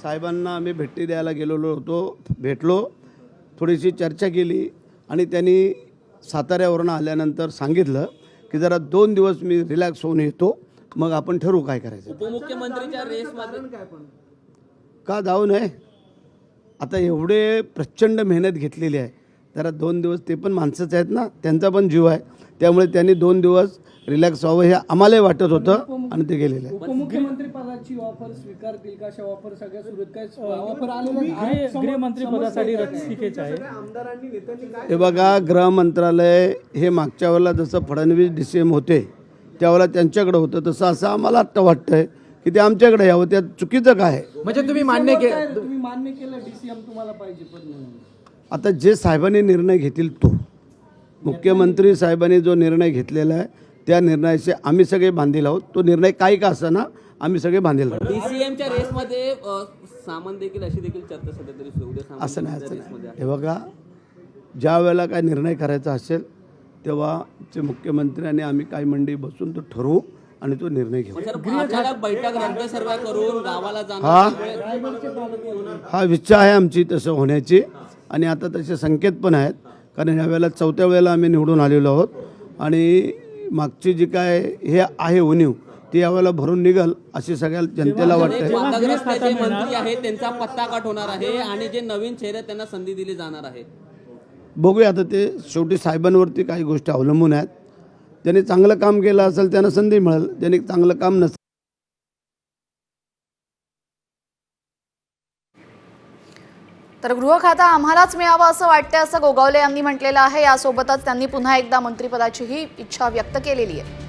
साहेबांना आम्ही भेटी द्यायला गेलेलो होतो, भेटलो, थोडीशी चर्चा केली आणि त्यांनी साताऱ्यावरून आल्यानंतर सांगितलं की जरा 2 दिवस मी रिलॅक्स होऊन येतो, मग आपण ठरवू काय करायचं। उपमुख्यमंत्रीच्या रेसमध्ये का जाऊ नये? आता एवढे प्रचंड मेहनत घेतलेली आहे, जरा 2 दिवस ते पण माणसंच आहेत ना, त्यांचा पण जीव आहे, त्यामुळे त्यांनी 2 दिवस रिलॅक्स व्हावं हे आम्हालाही वाटत होतं आणि ते गेलेले आहे। उपमुख्यमंत्री पदाची ऑफर स्वीकारतील का? अशा ऑफर सगळ्या सुरत काय ऑफर आलेल्या गृहमंत्री पदासाठी रस्सीखेच आहे। आमदारांनी नेत्यांनी काय हे बघा, गृह मंत्रालय हे मागच्या वेळेला जसं फडणवीस DCM होते त्यावेळेला त्यांच्याकडे होतं, तसं असं आम्हाला आत्ता वाटतंय की ते आमच्याकडे यावं। त्यात चुकीचं काय आहे? म्हणजे तुम्ही मान्य केलं DCM तुम्हाला पाहिजे पण म्हणून? आता जे साहेबांनी निर्णय घेतील तो, मुख्यमंत्री साहेबांनी जो निर्णय घेतलेला आहे त्या निर्णयाशी आम्ही सगळे बांधील आहोत। तो निर्णय काही का असेना आम्ही सगळे बांधील आहोत। DCMच्या रेसमध्ये सामंत देखील अशी देखील चर्चा सध्या तरी सुरू आहे। असं नाही, असं नाही। हे बघा, ज्या वेळेला काय निर्णय करायचा असेल तेव्हा चे मुख्यमंत्री आणि आम्ही काही मंडळी बसून तो ठरवू आणि तो निर्णय घेऊ। अचानक बैठक रद्द सर्व करून गावाला जाणार हा इच्छा आहे आमची तसं होण्याची आणि आता तसे संकेत पण आहेत, कारण यावेळेला 4थ्या वेळेला आम्ही निवडून आलेलो आहोत आणि मागची जी काय हे आहे उणीव ती यावेळेला भरून निघल अशी सगळ्या जनतेला वाटते। वादग्रस्त जे मंत्री आहेत त्यांचा पत्ता काट होणार आहे आणि जे नवीन चेहरे त्यांना संधी दिली जाणार आहे। बघूया, आता ते शेवटी साहेबांवरती काही गोष्टी अवलंबून आहेत। ज्यांनी चांगलं काम केलं असेल त्यांना संधी मिळेल, ज्यांनी चांगलं काम नसेल। तर गृह खाता आम्हालाच मिळावं असं वाटतं असं गोगावले यांनी म्हटलेलं आहे। यासोबतच त्यांनी पुन्हा एकदा मंत्रिपदाचीही इच्छा व्यक्त केलेली आहे।